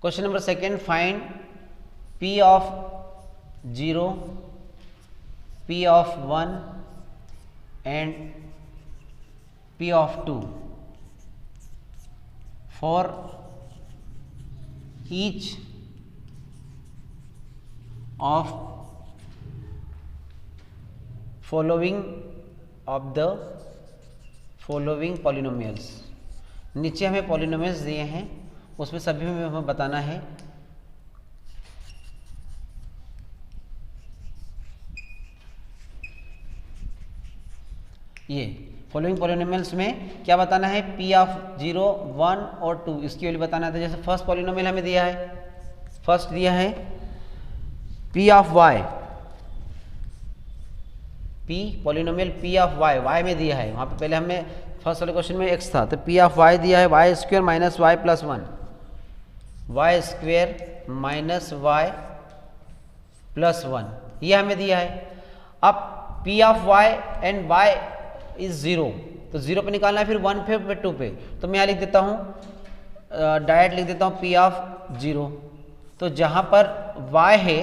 Question number second, find P of 0, P of 1 and P of 2 for each of following of the following polynomials। नीचे हमें polynomials दिए हैं, उसमें सभी में हमें बताना है ये फॉलोइंग पॉलिनोमियल्स में क्या बताना है, P ऑफ 0, 1 और 2 इसकी वैल्यू बताना था। जैसे फर्स्ट पॉलिनोमियल हमें दिया है, फर्स्ट दिया है P of y, P polynomial P of y में दिया है। वहाँ पे पहले हमने फर्स्ट वाले क्वेश्चन में x था, तो P ऑफ y दिया है y square minus y plus 1, y square minus y plus 1, ये हमें दिया है। अब P of y and y is 0, तो 0 पे निकालना है, फिर 1 पे, फिर 2 पे। तो मैं यहाँ लिख देता हूँ, डायरेक्ट लिख देता हूँ P ऑफ 0। तो जहाँ पर y है,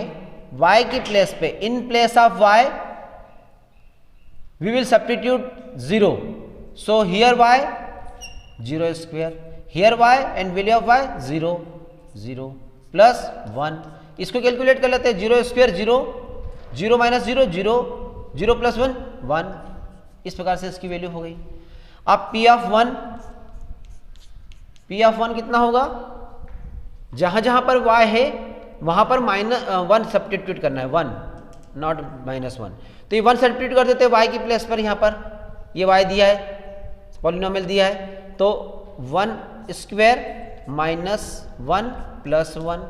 y की प्लेस पे, in place of y we will substitute 0। So here y 0 square, here y and value of y 0, 0 plus 1। इसको कैलकुलेट कर लेते हैं, 0 स्क्वायर 0, 0 माइनस 0 0, 0 प्लस 1 1। इस प्रकार से इसकी वैल्यू हो गई। अब P ऑफ 1 कितना होगा, जहां जहां पर y है वहां पर माइनस 1 सब्स्टिट्यूट करना है, 1 नॉट माइनस 1। तो ये 1 सब्स्टिट्यूट कर देते हैं y की प्लेस पर। यहाँ पर ये y दिया है, पॉलिनोमियल दिया है, तो 1 स्क्वायर माइनस 1 प्लस 1।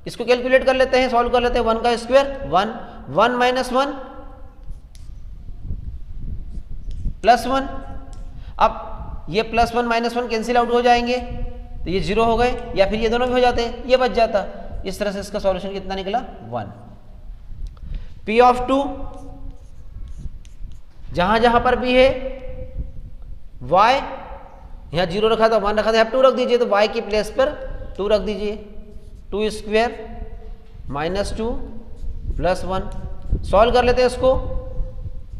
इसको कैलकुलेट कर लेते हैं, सॉल्व कर लेते हैं। 1 का स्क्वायर 1, 1 माइनस 1 प्लस 1। अब ये प्लस 1 माइनस 1 कैंसिल आउट हो जाएंगे, तो ये 0 हो गए, या फिर ये दोनों भी हो जाते हैं, ये बच जाता। इस तरह से इसका सॉल्यूशन कितना निकला, 1। P ऑफ 2, जहां जहां पर भी है y, यहां 0 रखा था, 1 रखा था, 2 रख दीजिए, तो y की प्लेस पर 2 रख दीजिए। 2 स्क्वायर माइनस 2 प्लस 1। सॉल्व कर लेते हैं इसको।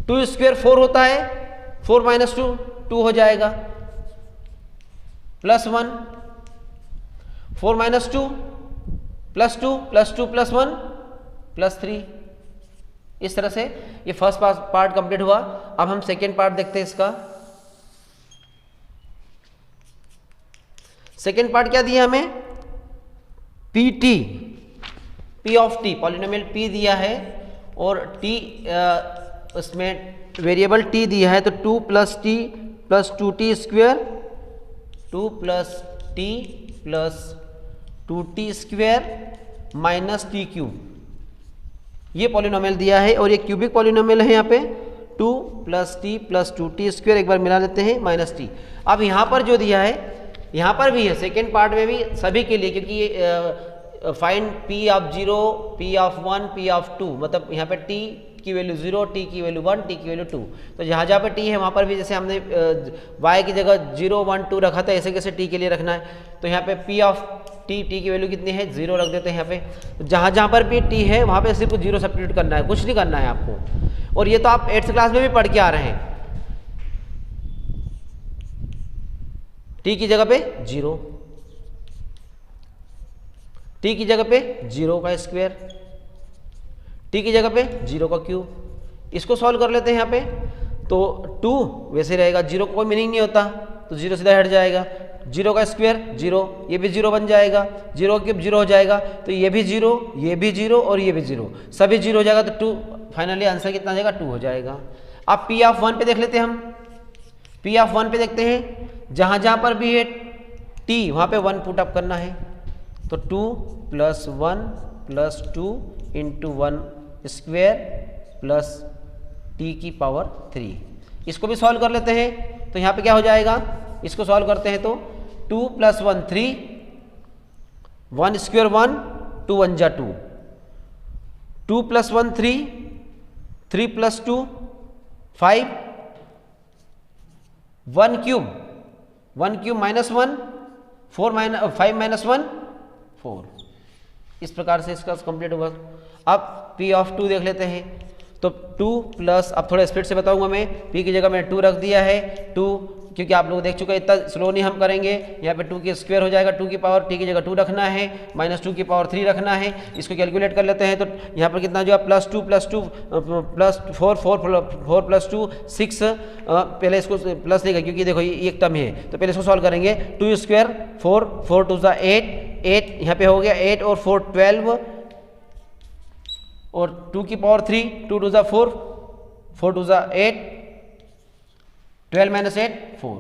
2 स्क्वायर 4 होता है, 4 माइनस 2 2 हो जाएगा, plus 1, 4 minus 2 plus 2 plus 2 plus 1 plus 3। इस तरह से ये फर्स्ट पार्ट कंप्लीट हुआ। अब हम सेकेंड पार्ट देखते हैं इसका। सेकेंड पार्ट क्या दिया हमें, P of t, polynomial P दिया है और t उसमें वेरिएबल t दिया है, तो 2 plus t plus 2t square, 2 plus t plus 2t square minus t cube, ये पॉलिनोमियल दिया है। और ये क्यूबिक पॉलिनोमियल है यहाँ पे, 2 plus t plus 2t square, एक बार मिला लेते हैं, माइनस t। अब यहाँ पर जो दिया है, यहाँ पर भी है, सेकेंड पार्ट में भी सभी के लिए, क्योंकि find P of 0, P of 1, P of 2, मतलब यहाँ पे t की वैल्यू 0, t की वैल्यू 1, t की वैल्यू 2। तो जहाँ जहाँ पे t है वहाँ पर भी, जैसे हमने y की जगह 0, 1, 2 रखा था, ऐसे कैसे t के लिए रखना है। तो यहाँ पे P ऑफ t की वैल्यू कितनी है, 0 रख देते हैं यहाँ पे। तो जहाँ जहाँ पर भी t है वहाँ पे सिर्फ 0 सब्स्टिट्यूट करना है, कुछ नहीं करना है आपको। और ये तो आप 8th क्लास में भी पढ़ के आ रहे हैं। t की जगह पे 0, t की जगह पे 0 का स्क्वायर, t की जगह पे 0 का क्यूब। इसको सॉल्व कर लेते हैं यहाँ पे। तो 2 वैसे रहेगा, 0 का कोई मीनिंग नहीं होता, तो 0 सीधा हट जाएगा। 0 का स्क्वायर 0, ये भी 0 बन जाएगा, 0 क्यूब 0 हो जाएगा, तो ये भी 0, ये भी 0 और ये भी 0, सभी 0 हो जाएगा। तो 2, फाइनली आंसर कितना आ जाएगा, 2 हो जाएगा। अब P ऑफ 1 पे देख लेते हैं हम। P ऑफ 1 पे देखते हैं, जहाँ जहाँ पर भी है t वहाँ पे 1 पुट अप करना है। तो 2 plus 1 plus 2 into 1 square plus t की पावर 3। इसको भी सॉल्व कर लेते हैं। तो यहाँ पे क्या हो जाएगा, इसको सॉल्व करते हैं तो 2 प्लस 1 3, 1 स्क्वेयर 1, 2 1 जा 2, 2 plus 1 3, 3 plus 2 5, 1 cube minus 1, 5 minus 1 4। इस प्रकार से इसका कंप्लीट हुआ। अब P ऑफ 2 देख लेते हैं। तो 2 प्लस, अब थोड़ा स्पीड से बताऊंगा मैं, P की जगह मैंने 2 रख दिया है। 2 क्योंकि आप लोग देख चुके हैं, इतना स्लो नहीं हम करेंगे। यहाँ पे 2 की स्क्वायर हो जाएगा, 2 की पावर T की जगह 2 रखना है, -2 की पावर 3 रखना है। इसको कैलकुलेट कर लेते हैं। तो यहाँ पर कितना जो है +2 प्लस 4 4 प्लस 2 6। पहले इसको प्लस लेगा क्योंकि देखो ये एक टर्म है, तो पहले इसको सॉल्व करेंगे। 2 स्क्वायर 4 4 2 8 8, यहाँ पे हो गया 8 और 4 12, और 2 की पावर 3 2 2 4 4 2 8 12 -8 4।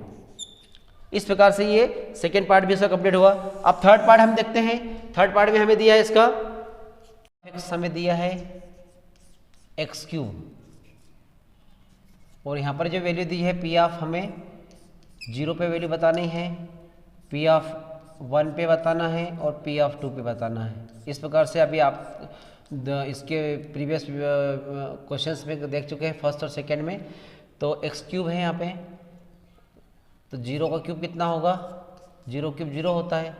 इस प्रकार से ये सेकेंड पार्ट भी इसका कंप्लीट हुआ। अब थर्ड पार्ट हम देखते हैं। थर्ड पार्ट में हमें दिया है इसका x, हमें दिया है x3, और यहाँ पर जो वैल्यू दी है P ऑफ, हमें 0 पे वैल्यू बतानी है, P ऑफ 1 पे बताना है और P ऑफ 2 पे बताना है। इस प्रकार से अभी आप इसके प्रीवियस क्वेश्चंस में देख चुके हैं, फर्स्ट और सेकंड में। तो x³ है यहाँ पे, तो 0 का क्यूब कितना होगा, 0 क्यूब 0 होता है।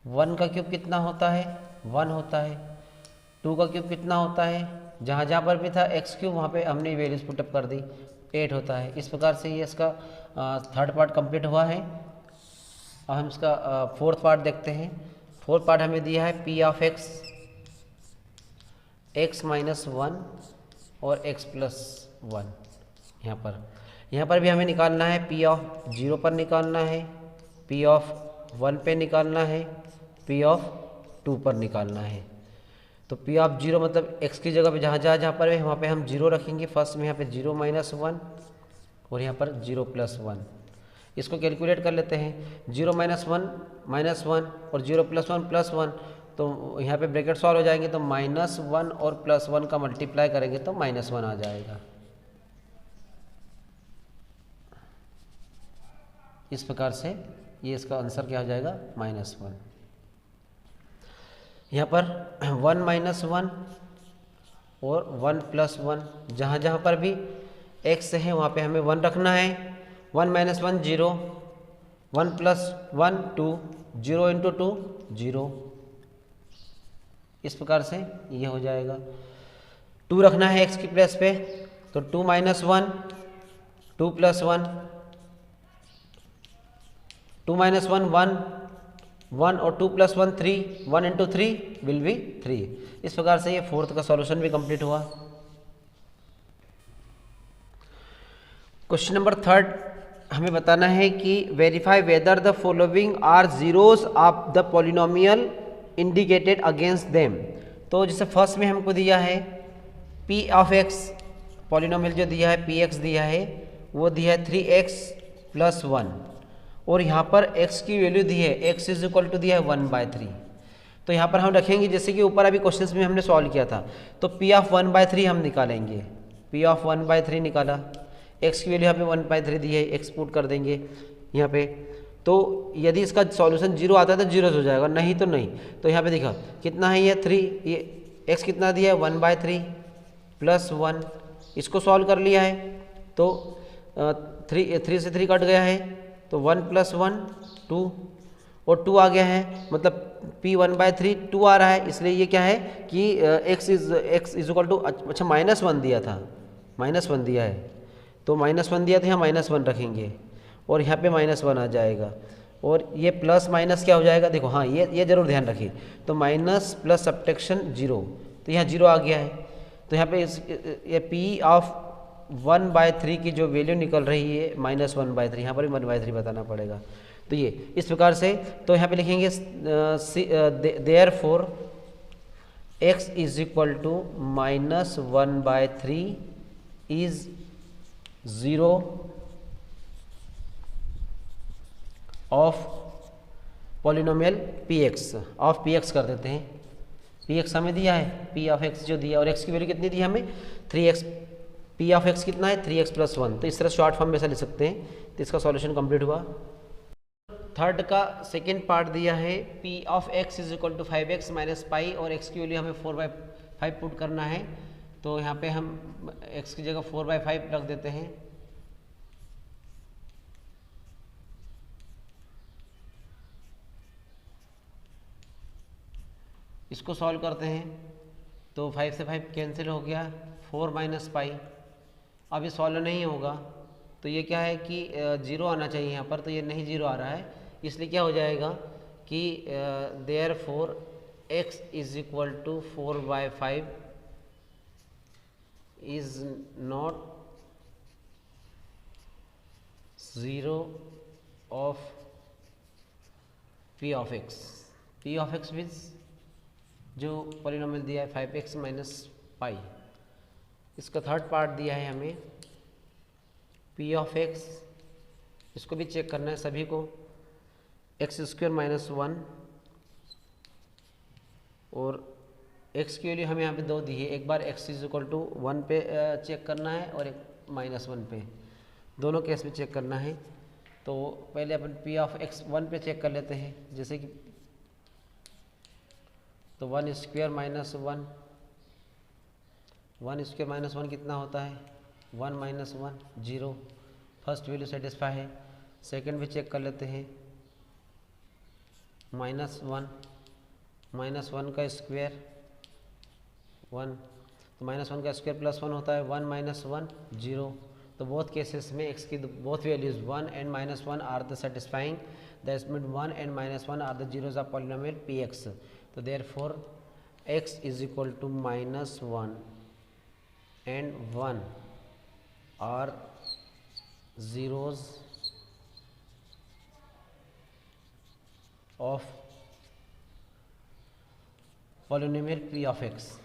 1 का क्यूब कितना होता है, 1 होता है। 2 का क्यूब कितना होता है, जहाँ जहाँ पर भी था x³ वहाँ पे हमने वैल्यूज पुटअप कर दी, 8 होता है। इस प्रकार से ये इसका थर्ड पार्ट कंप्लीट हुआ है। अब हम इसका फोर्थ पार्ट देखते हैं। फोर्थ पार्ट हमें दिया है P of x, x minus 1 और x प्लस 1। यहाँ पर भी हमें निकालना है, P ऑफ 0 पर निकालना है, P ऑफ 1 पे निकालना है, P ऑफ 2 पर निकालना है। तो P ऑफ 0 मतलब x की जगह पे जहाँ पर है वहाँ पे हम 0 रखेंगे। फर्स्ट में यहाँ पे 0 माइनस 1 और यहाँ पर 0 प्लस 1। इसको कैलकुलेट कर लेते हैं। 0 माइनस 1 और 0 प्लस 1 प्लस 1, तो यहाँ पे ब्रैकेट सॉल्व हो जाएंगे। तो -1 और +1 का मल्टीप्लाई करेंगे तो -1 आ जाएगा। इस प्रकार से ये इसका आंसर क्या हो जाएगा, -1। यहाँ पर 1 माइनस 1 और 1 प्लस 1, जहाँ पर भी x है वहाँ पे हमें 1 रखना है। 1 माइनस 1 0, 1 प्लस 1 2, 0 इंटू 2 0। इस प्रकार से ये हो जाएगा। 2 रखना है x की प्लेस पे, तो 2 माइनस 1 2 प्लस 1, 2 माइनस 1 1 और 2 प्लस 1 3, 1 इंटू 3 विल बी 3। इस प्रकार से ये फोर्थ का सॉल्यूशन भी कंप्लीट हुआ। क्वेश्चन नंबर 3 हमें बताना है कि verify whether the following are zeros of the polynomial indicated against them. तो जैसे फर्स्ट में हमको दिया है P ऑफ x, पॉलिनोमियल जो दिया है Px दिया है, वो दिया है 3x प्लस 1, और यहाँ पर x की वैल्यू दी है, x इज इक्वल टू दिया है 1/3। तो यहाँ पर हम रखेंगे जैसे कि ऊपर अभी क्वेश्चंस में हमने सॉल्व किया था। तो P ऑफ 1/3 हम निकालेंगे। P ऑफ 1/3 निकाला, x की वैल्यू यहाँ पे 1/3 दी है, x पुट कर देंगे यहाँ पे। तो यदि इसका सॉल्यूशन 0 आता है तो 0 हो जाएगा, नहीं तो नहीं। तो यहाँ पे देखा कितना है ये 3, ये x कितना दिया है 1/3 प्लस 1। इसको सॉल्व कर लिया है तो 3 से 3 कट गया है, तो 1 प्लस 1 2 और 2 आ गया है, मतलब P 1/3 2 आ रहा है। इसलिए ये क्या है कि x इज इक्वल टू, अच्छा -1 दिया था, -1 दिया है, तो -1 दिया था, यहाँ -1 रखेंगे और यहाँ पे -1 आ जाएगा। और ये प्लस माइनस क्या हो जाएगा, देखो हाँ ये जरूर ध्यान रखिए। तो माइनस प्लस सब्ट्रैक्शन 0, तो यहाँ 0 आ गया है। तो यहाँ पे ये P ऑफ 1/3 की जो वैल्यू निकल रही है -1/3, यहाँ पर भी 1/3 बताना पड़ेगा। तो ये इस प्रकार से, तो यहाँ पे लिखेंगे therefore x is equal to -1/3 is 0 of polynomial Px, of Px कर देते हैं। Px हमें दिया है, P ऑफ x जो दिया, और x की वैल्यू कितनी दी हमें 3x। P ऑफ x कितना है 3x प्लस 1, तो इस तरह शॉर्ट फॉर्म में ऐसा लिख सकते हैं। तो इसका सॉल्यूशन कंप्लीट हुआ। थर्ड का सेकेंड पार्ट दिया है P of x is equal to 5x minus pi, और x की वैल्यू हमें 4/5 पुट करना है। तो यहाँ पे हम x की जगह 4/5 रख देते हैं। इसको सॉल्व करते हैं तो 5 से 5 कैंसिल हो गया, 4 माइनस पाई। अब ये सॉल्व नहीं होगा तो ये क्या है कि 0 आना चाहिए यहाँ पर, तो ये नहीं 0 आ रहा है, इसलिए क्या हो जाएगा कि therefore x is equal to 4/5 is not 0 of p of x। p of x means जो पॉलिनोमियल दिया है 5x माइनस पाई, इसका थर्ड पार्ट दिया है हमें p ऑफ x, इसको भी चेक करना है सभी को, एक्स स्क्वायर माइनस 1 और x की वैल्यू हमें यहाँ पे 2 दी है, एक बार x इज इक्वल टू 1 पे चेक करना है और एक -1 पे, दोनों केस में चेक करना है। तो पहले अपन p ऑफ x 1 पे चेक कर लेते हैं, जैसे कि तो 1 स्क्वायर माइनस 1, 1 स्क्वायर माइनस 1 कितना होता है 1 माइनस 1 0, फर्स्ट वैल्यू सेटिस्फाई है। सेकंड भी चेक कर लेते हैं, -1 -1 का स्क्वायर 1, तो -1 का स्क्वायर प्लस 1 होता है 1 माइनस 1 0। तो बोथ केसेस में x की both values 1 and -1 are the satisfying, that means 1 and -1 are the zeros of polynomial px। तो therefore x is equal to -1 and 1 are zeros of polynomial p of x।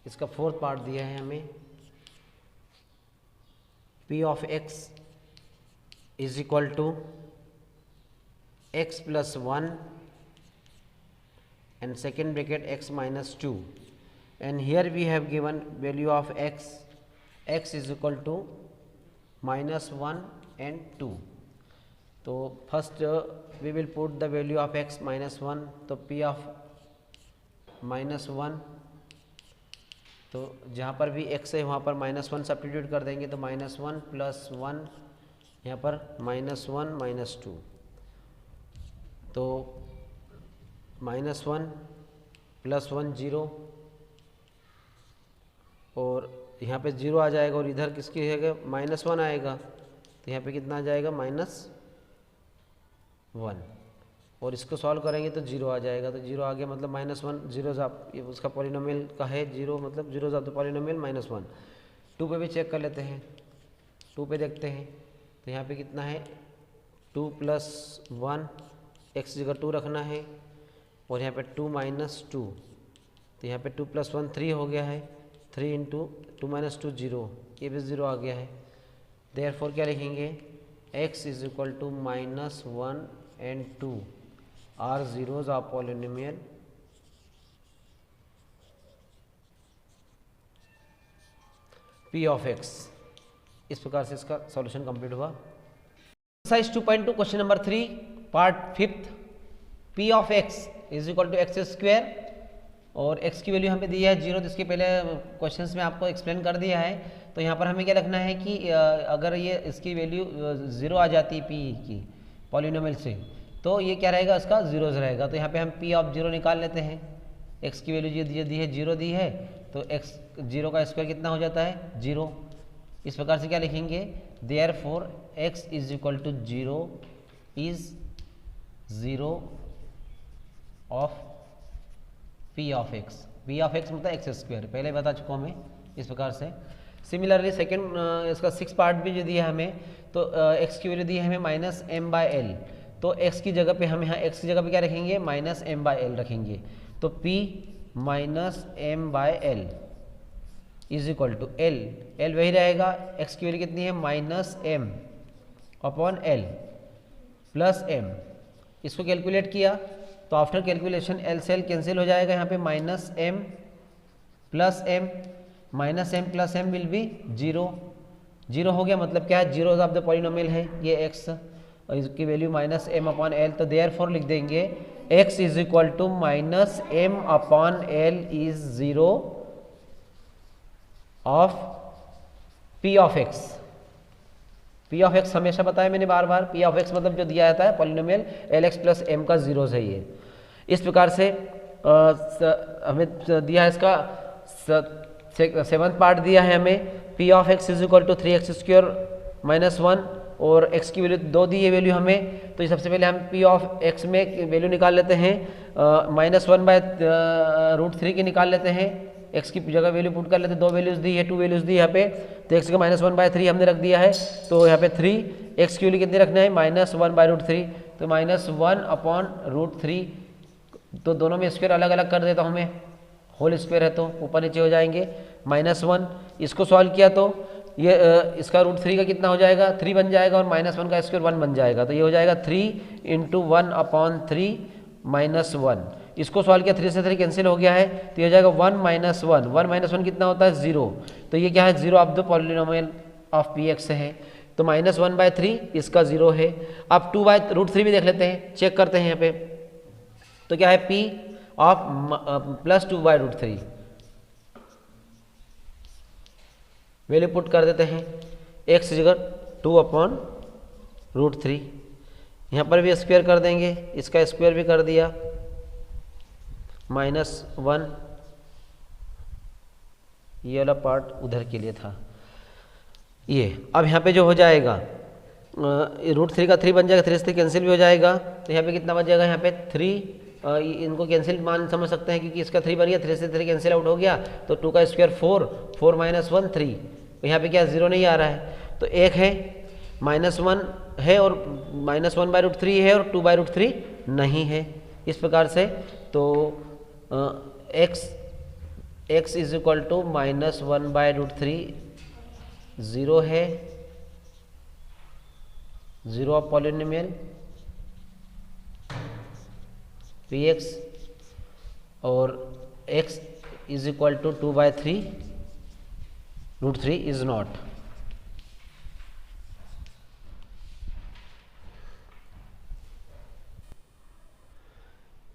इसका fourth part दिया है हमें, p of x is equal to x plus 1 and second bracket x minus 2, and here we have given value of x is equal to -1 and 2। तो first we will put the value of x -1, तो p of -1, तो जहाँ पर भी x है वहाँ पर -1 substitute कर देंगे, तो -1 प्लस 1 यहाँ पर -1 -2, तो -1 प्लस 1 0 और यहाँ पे 0 आ जाएगा और इधर किसकी है -1 आएगा, तो यहाँ पे कितना आ जाएगा -1 और इसको सॉल्व करेंगे तो 0 आ जाएगा, तो 0 आ गया मतलब -1 जीरोज ऑफ उसका पॉलिनोमियल का है 0 मतलब जीरोज ऑफ द पॉलिनोमियल -1। 2 पे भी चेक कर लेते हैं, 2 पे देखते हैं तो यहाँ पे कितना है 2 प्लस 1, x जगह 2 रखना है और यहाँ पे 2 माइनस 2, तो यहाँ पे 2 प्लस 1 3 हो गया है, 3 इंटू 2 माइनस 2 0, ये भी 0 आ गया है। देयरफॉर क्या लिखेंगे x is equal to -1 and 2 are zeros of polynomial p of x। इस प्रकार से इसका सॉल्यूशन कंप्लीट हुआ। Exercise 2.2 question number 3 part 5th, p of x is equal to x square और x की वैल्यू हमें दी है 0, जिसके पहले क्वेश्चंस में आपको एक्सप्लेन कर दिया है। तो यहाँ पर हमें क्या रखना है कि अगर ये इसकी वैल्यू 0 आ जाती है p की पॉलिनोमियल से, तो ये क्या रहेगा इसका 0 रहेगा। तो यहाँ पे हम p ऑफ 0 निकाल लेते हैं, x की वैल्यू जो दी है 0 दी है, तो x 0 का स्क्वायर कितना हो जाता है 0। इस प्रकार से क्या लिखेंगे therefore x is equal to 0 is 0 of p of x। p of x मतलब एक्स स्क्वायर, पहले बता चुका हूँ मैं इस प्रकार से। सिमिलरली सेकेंड इसका 6 पार्ट भी जो दिया है हमें, तो x की वैल्यू दी है हमें -m/l, तो x की जगह पे हम यहाँ x की जगह पे क्या रखेंगे -m/l रखेंगे, तो p -m/l is equal to l वही रहेगा, x की वैल्यू कितनी है -m/l प्लस m। इसको कैलकुलेट किया तो आफ्टर कैलकुलेशन l से l कैंसिल हो जाएगा, यहाँ पे -m plus m, -m plus m will be 0 हो गया, मतलब क्या है जीरोज ऑफ द पॉलिनोमियल है ये x, और इसकी वैल्यू -m/l, तो देयरफॉर लिख देंगे x is equal to -m/l is 0 of p of x। p of x हमेशा बताया मैंने बार बार, p ऑफ x मतलब जो दिया जाता है पॉलिनोमियल lx प्लस m का जीरोज है ये। इस प्रकार से हमें दिया है इसका सेवंथ पार्ट दिया है हमें, p of x is equal to 3x² -1 और x की वैल्यू 2 दी है वैल्यू हमें। तो सबसे पहले हम पी ऑफ एक्स में वैल्यू निकाल लेते हैं, -1/√3 की निकाल लेते हैं, x की जगह वैल्यू पुट कर लेते हैं, 2 वैल्यूज़ दी है, 2 वैल्यूज़ दी यहाँ पे, तो x का -1/3 हमने रख दिया है, तो यहाँ पे 3 x की वैल्यू कितनी रखना है -1/√3, तो -1/√3, तो दोनों में स्क्वायर अलग अलग कर देता हूँ मैं, होल स्क्वायर है तो ऊपर नीचे हो जाएंगे, -1 इसको सॉल्व किया तो ये इसका √3 का कितना हो जाएगा 3 बन जाएगा और -1 का स्क्वायर 1 बन जाएगा, तो ये हो जाएगा 3 × 1/3 -1, इसको सॉल्व किया 3 से 3 कैंसिल हो गया है, तो ये हो जाएगा 1 - 1, 1 - 1 कितना होता है 0, तो ये क्या है 0 of the polynomial of P x है, तो -1/3 इसका 0 है। अब 2/√3 भी देख लेते हैं, चेक करते हैं यहाँ पे, तो क्या है p ऑफ +2/√3, वैल्यू पुट कर देते हैं, x की जगह 2/√3, यहाँ पर भी स्क्वायर कर देंगे, इसका स्क्वायर भी कर दिया, -1, ये वाला पार्ट उधर के लिए था ये। अब यहाँ पे जो हो जाएगा √3 का 3 बन जाएगा, 3 से 3 कैंसिल भी हो जाएगा, तो यहाँ पे कितना बच जाएगा यहाँ पे 3, इनको कैंसिल मान समझ सकते हैं क्योंकि इसका 3 बन गया, 3 से 3 कैंसिल आउट हो गया, तो 2 का स्क्वायर 4, 4 - 1 3, तो यहाँ पे क्या 0 नहीं आ रहा है, तो 1 है, -1 है और -1/√3 है और 2/√3 नहीं है, इस प्रकार से। तो x इज इक्वल टू -1/√3 0 है, 0 ऑफ पॉलिनोमियल पी एक्स, और x is equal to 2/3√3 is not.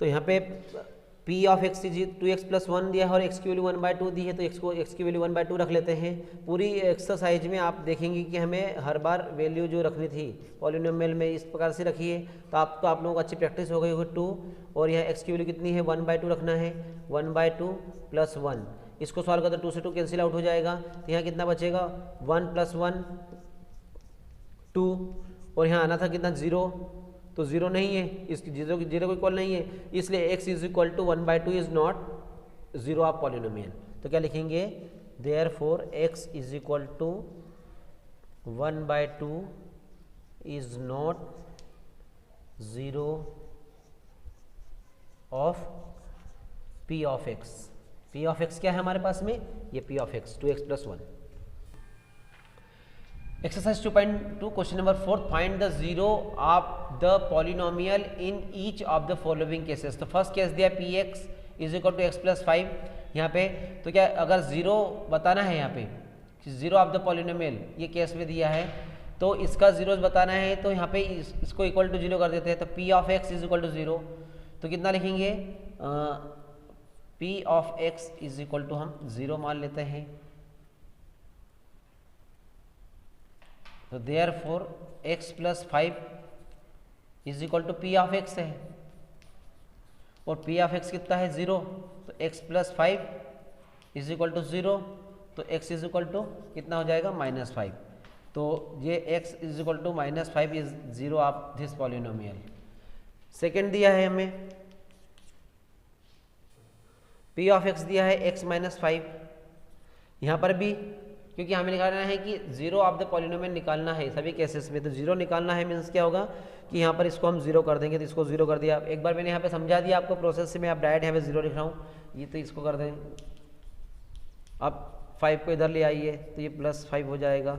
तो यहाँ पे p of x is 2x + 1 दिया है और x की वैल्यू 1/2 दी है, तो x की वैल्यू 1/2 रख लेते हैं। पूरी एक्सरसाइज में आप देखेंगे कि हमें हर बार वैल्यू जो रखनी थी पॉलिनोमियल में इस प्रकार से रखी है, तो आप लोगों को अच्छी प्रैक्टिस हो गई होगी 2, और यहाँ x की वैल्यू कितनी है 1/2 रखना है, 1/2 + 1, इसको सॉल्व करते 2 से 2 कैंसिल आउट हो जाएगा, तो यहाँ कितना बचेगा 1 + 1 2, और यहाँ आना था कितना 0, तो 0 नहीं है, इस 0 को इक्वल नहीं है, इसलिए x is equal to 1/2 is not 0 of polynomial. तो क्या लिखेंगे, therefore x is equal to 1/2 is not 0 of p of x। p of x क्या है हमारे पास में, ये p of x 2x + 1। Exercise 2.2 question number 4, find the zero of the polynomial in each of the following cases। तो first case दिया px is equal to x + 5 यहाँ पे, तो क्या अगर जीरो बताना है यहाँ पे जीरो ऑफ द पॉलिनोमियल, ये केस में दिया है, तो इसका जीरोज बताना है, तो यहाँ पे इसको इक्वल टू 0 कर देते हैं, तो p of x is equal to 0, तो कितना लिखेंगे p of x is equal to हम 0 मान लेते हैं, तो therefore x + 5 is equal to p of x है, और p ऑफ x कितना है 0, तो x + 5 इज इक्वल टू 0, तो x इज इक्वल टू कितना हो जाएगा -5, तो ये x is equal to -5 is 0 of this polynomial. Second दिया है हमें p ऑफ x दिया है x - 5, यहाँ पर भी क्योंकि हमें निकालना है कि 0 ऑफ द पॉलिनोमियल निकालना है सभी केसेस में, तो 0 निकालना है मीन्स क्या होगा कि यहाँ पर इसको हम 0 कर देंगे, तो इसको 0 कर दिया। एक बार मैंने यहाँ पे समझा दिया आपको प्रोसेस से, मैं आप डायरेक्ट यहाँ पे 0 लिख रहा हूँ, ये तो इसको कर दें, अब 5 को इधर ले आइए, तो ये +5 हो जाएगा,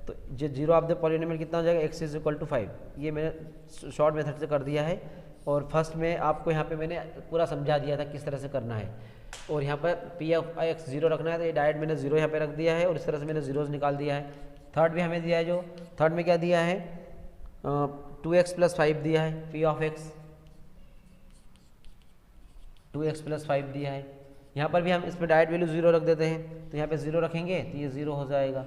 तो जो 0 ऑफ द पॉलिनोमियल कितना हो जाएगा x इज इक्वल टू 5, ये मैंने शॉर्ट मेथड से कर दिया है, और फर्स्ट में आपको यहाँ पे मैंने पूरा समझा दिया था किस तरह से करना है, और यहाँ पर p ऑफ x 0 रखना है, तो ये डायरेक्ट मैंने 0 यहाँ पे रख दिया है, और इस तरह से मैंने जीरोज निकाल दिया है। थर्ड भी हमें दिया है, जो थर्ड में क्या दिया है 2x + 5 दिया है, p ऑफ x 2x + 5 दिया है, यहाँ पर भी हम इसमें डायरेक्ट वैल्यू 0 रख देते हैं, तो यहाँ पे 0 रखेंगे तो ये 0 हो जाएगा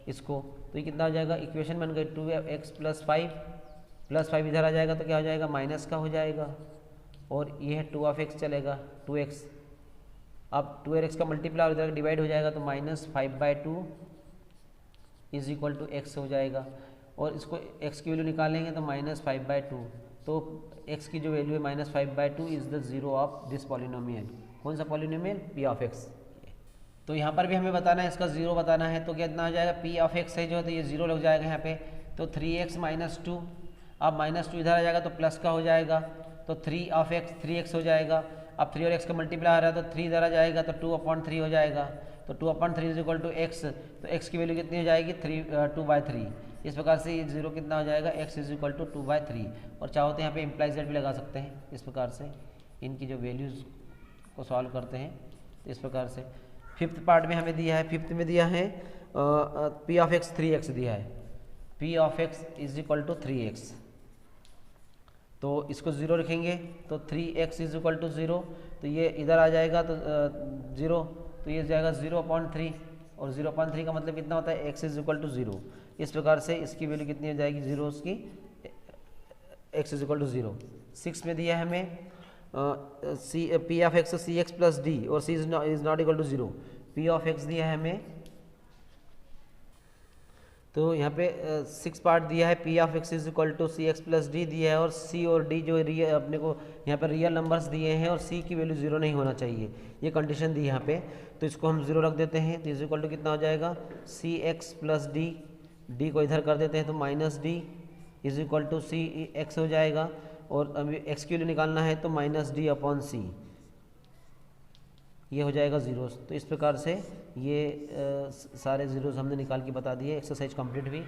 इसको, तो ये कितना हो जाएगा, इक्वेशन बन गई 2x + 5 +5 इधर आ जाएगा, तो क्या हो जाएगा माइनस का हो जाएगा, और ये है 2 ऑफ एक्स चलेगा 2x। अब 2x का मल्टीप्लाई इधर डिवाइड हो जाएगा तो -5/2 इज इक्वल टू एक्स हो जाएगा। और इसको x की वैल्यू निकालेंगे तो -5/2, तो x की जो वैल्यू है -5/2 is the zero of this polynomial. कौन सा पॉलिनोमियल? p of x। तो यहाँ पर भी हमें बताना है, इसका ज़ीरो बताना है, तो कितना हो जाएगा? p ऑफ x है जो, तो ये ज़ीरो लग जाएगा यहाँ पे, तो 3x - 2। अब -2 इधर आ जाएगा तो प्लस का हो जाएगा, तो 3 ऑफ x 3x हो जाएगा। अब 3 और x का मल्टीप्लाई आ रहा है तो 3 इधर आ जाएगा तो 2/3 हो जाएगा, तो 2/3 इज इक्वल टू x। तो x की वैल्यू कितनी हो जाएगी? 2/3। इस प्रकार से ये जीरो कितना हो जाएगा? x is equal to 2/3। और चाहो तो यहाँ पे इम्प्लाई जेड भी लगा सकते हैं। इस प्रकार से इनकी जो वैल्यूज़ को सॉल्व करते हैं तो इस प्रकार से। फिफ्थ पार्ट में हमें दिया है, फिफ्थ में दिया है p ऑफ x 3x दिया है, p of x is equal to 3x। तो इसको ज़ीरो रखेंगे तो 3x इज इक्वल टू 0, तो ये इधर आ जाएगा तो 0, तो ये जाएगा 0/3, और 0/3 का मतलब कितना होता है? x is equal to 0। इस प्रकार से इसकी वैल्यू कितनी हो जाएगी? 0 उसकी, x इज इक्वल टू 0। 6 में दिया है हमें p of x cx plus d, और c is not equal to 0। p of x दिया है हमें, तो यहाँ पे 6 पार्ट दिया है, p of x is equal to cx plus d दिया है, और c और d जो रियल अपने को यहाँ पर रियल नंबर्स दिए हैं, और c की वैल्यू 0 नहीं होना चाहिए, ये कंडीशन दी है यहाँ पे। तो इसको हम 0 रख देते हैं, तो इज इक्वल टू कितना हो जाएगा? cx प्लस डी, डी को इधर कर देते हैं तो -d is equal to cx हो जाएगा। और अभी x की वैल्यू निकालना है तो -d/c, ये हो जाएगा ज़ीरोस। तो इस प्रकार से ये सारे ज़ीरोस हमने निकाल के बता दिए। एक्सरसाइज कंप्लीट हुई।